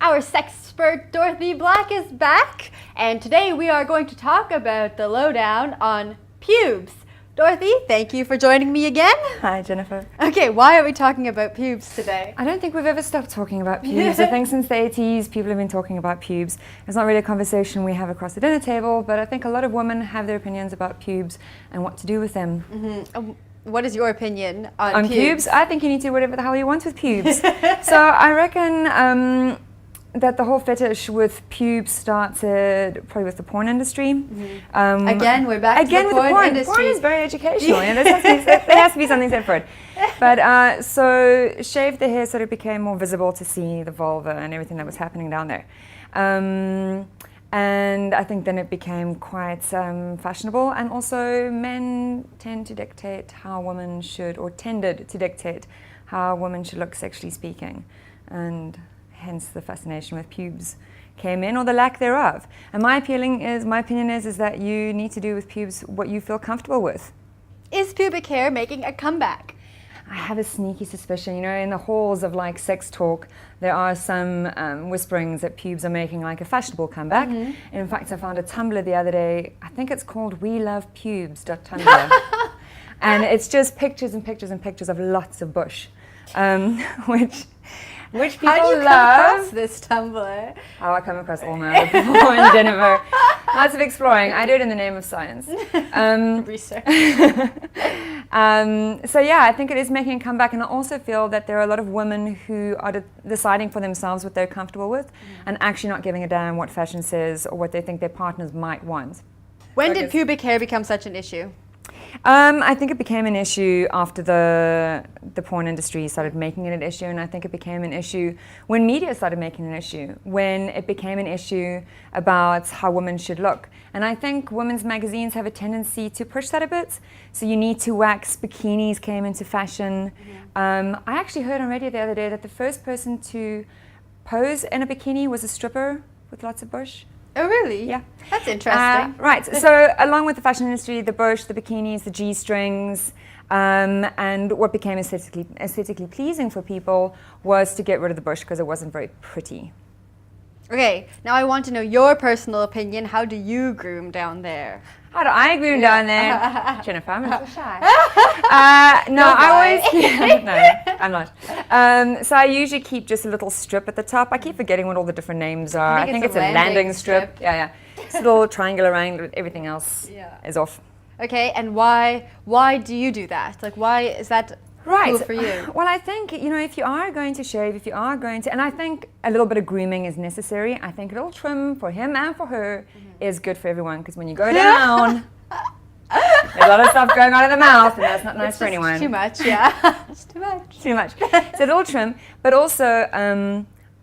Our Sexpert Dorothy Black is back, and today we are going to talk about the lowdown on pubes. Dorothy, thank you for joining me again. Hi, Jennifer. Okay, why are we talking about pubes today? I don't think we've ever stopped talking about pubes. I think since the 80s, people have been talking about pubes. It's not really a conversation we have across the dinner table, but I think a lot of women have their opinions about pubes and what to do with them. Mm-hmm. What is your opinion on pubes? I think you need to do whatever the hell you want with pubes. So I reckon that the whole fetish with pubes started probably with the porn industry. Mm-hmm. Again, we're back again to the with porn the industry. Porn is very educational, and there has to be something said for it. But so shave the hair sort of became more visible to see the vulva and everything that was happening down there. And I think then it became quite fashionable, and also men tend to dictate how women should, or tended to dictate how women should look sexually speaking. And hence the fascination with pubes came in, or the lack thereof. And my opinion is that you need to do with pubes what you feel comfortable with. Is pubic hair making a comeback? I have a sneaky suspicion, in the halls of like sex talk, there are some whisperings that pubes are making like a fashionable comeback. Mm-hmm. In fact, I found a Tumblr the other day, I think it's called welovepubes.tumblr. And it's just pictures and pictures and pictures of lots of bush, which people How do you love. come across this Tumblr? Oh, I come across all my other porn, Jennifer. Lots of exploring. I do it in the name of science. Research. So yeah, I think it is making a comeback, and I also feel that there are a lot of women who are deciding for themselves what they're comfortable with, and actually not giving a damn what fashion says or what they think their partners might want. When did pubic hair become such an issue? I think it became an issue after the porn industry started making it an issue, and I think it became an issue when media started making an issue, when it became an issue about how women should look. And I think women's magazines have a tendency to push that a bit. So you need to wax, bikinis came into fashion. Mm-hmm. I actually heard on radio the other day that the first person to pose in a bikini was a stripper with lots of bush. Oh, really? Yeah. That's interesting. Right. So along with the fashion industry, the bush, the bikinis, the G-strings, and what became aesthetically pleasing for people was to get rid of the bush because it wasn't very pretty. Okay, now I want to know your personal opinion. How do you groom down there? How do I groom down there? Jennifer, I'm a little shy. No, I'm not. So I usually keep just a little strip at the top. I keep forgetting what all the different names are. I think it's a landing strip. Yeah. It's a little triangle around, everything else is off. Okay, and why do you do that? Like, why is that cool for you? Well, I think, if you are going to shave, and I think a little bit of grooming is necessary. I think a little trim for him and for her is good for everyone, because when you go down, there's a lot of stuff going on in the mouth, and that's not nice for anyone. Too much, yeah. It's too much. Too much. So a little trim, but also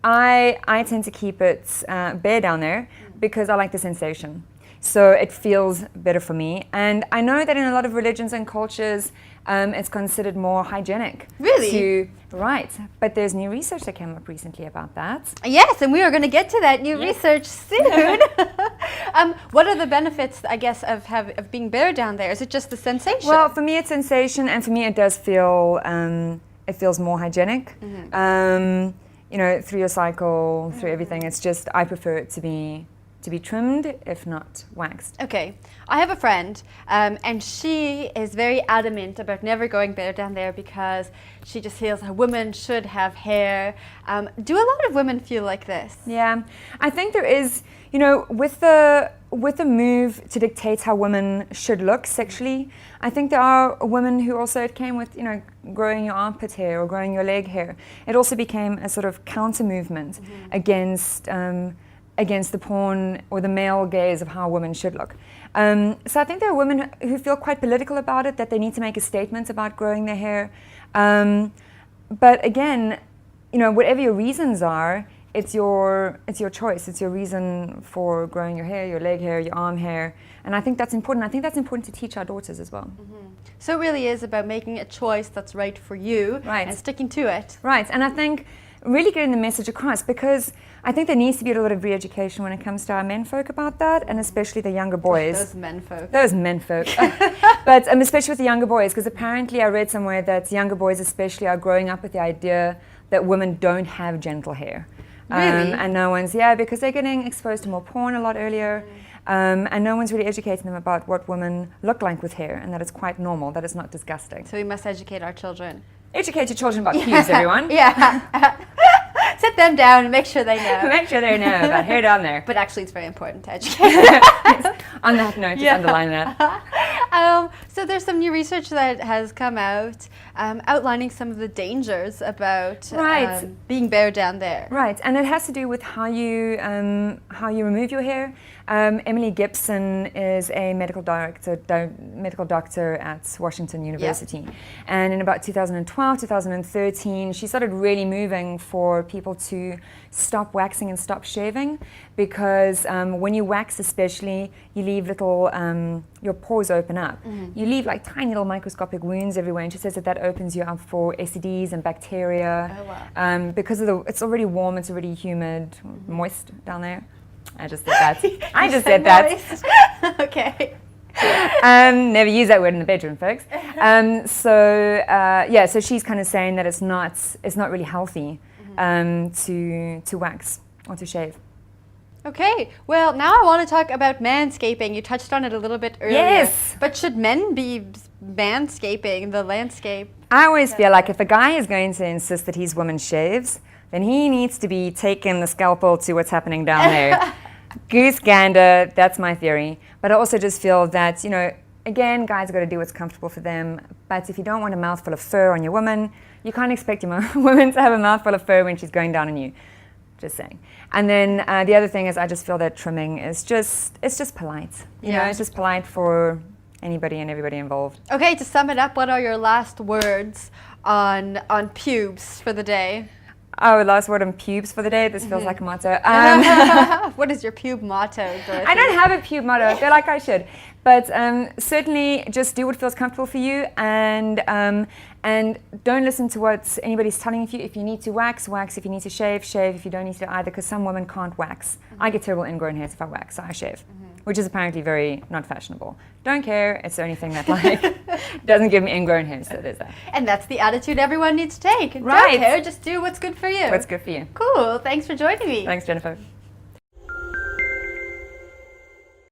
I tend to keep it bare down there because I like the sensation. So it feels better for me. And I know that in a lot of religions and cultures, it's considered more hygienic. Really? Right. But there's new research that came up recently about that. Yes, and we are going to get to that new research soon. What are the benefits, I guess, of being bare down there? Is it just the sensation? Well, for me it's sensation, and for me it does feel, it feels more hygienic. Mm-hmm. Through your cycle, through everything, it's just, I prefer it to be trimmed, if not waxed. Okay, I have a friend, and she is very adamant about never going bare down there because she just feels a woman should have hair. Do a lot of women feel like this? Yeah, I think there is, with the move to dictate how women should look sexually, I think there are women who also, it came with, growing your armpit hair or growing your leg hair. It also became a sort of counter movement against the porn or the male gaze of how women should look. So I think there are women who feel quite political about it, that they need to make a statement about growing their hair. But again, whatever your reasons are, it's your choice. It's your reason for growing your hair, your leg hair, your arm hair. And I think that's important. I think that's important to teach our daughters as well. Mm-hmm. So it really is about making a choice that's right for you and sticking to it. Right. And I think really getting the message across, because I think there needs to be a lot of re-education when it comes to our menfolk about that, and especially the younger boys. Those menfolk. But especially with the younger boys, because apparently I read somewhere that younger boys especially are growing up with the idea that women don't have genital hair. Really? And no one's, because they're getting exposed to more porn a lot earlier. And no one's really educating them about what women look like with hair and that it's quite normal, that it's not disgusting. So we must educate our children. Educate your children about pubes, everyone. Yeah. Sit them down and make sure they know. Make sure they know about hair down there. But actually, it's very important to educate. On that note, just underline that. So there's some new research that has come out outlining some of the dangers about being bare down there. Right, and it has to do with how you remove your hair. Emily Gibson is a medical doctor at Washington University. And in about 2012, 2013, she started really moving for people to stop waxing and stop shaving, because when you wax especially, you leave little, your pores open up. You leave like tiny little microscopic wounds everywhere, and she says that opens you up for STDs and bacteria. Because it's already warm, it's already humid, moist down there. I just said that. I just said that. Okay. Never use that word in the bedroom, folks. So she's kind of saying that it's not really healthy to wax or to shave. Okay, well, now I want to talk about manscaping. You touched on it a little bit earlier. Yes. But should men be manscaping the landscape? I always feel like if a guy is going to insist that his woman shaves, then he needs to be taking the scalpel to what's happening down there. Goose gander, that's my theory. But I also just feel that, again, guys got to do what's comfortable for them. But if you don't want a mouthful of fur on your woman, you can't expect your woman to have a mouthful of fur when she's going down on you. Just saying. And then the other thing is, I just feel that trimming is it's just polite. It's just polite for anybody and everybody involved. Okay, to sum it up, what are your last words on pubes for the day? Oh, last word on pubes for the day. This feels like a motto. What is your pube motto, Dorothy? I don't have a pube motto. I feel like I should. But certainly just do what feels comfortable for you, and don't listen to what anybody's telling you. If you need to wax, wax. If you need to shave, shave. If you don't need to either, because some women can't wax. I get terrible ingrown hairs if I wax, so I shave, which is apparently very not fashionable. Don't care. It's the only thing that doesn't give me ingrown hairs, so there's that. And that's the attitude everyone needs to take. Right. Don't care. Just do what's good for you. What's good for you. Cool. Thanks for joining me. Thanks, Jennifer.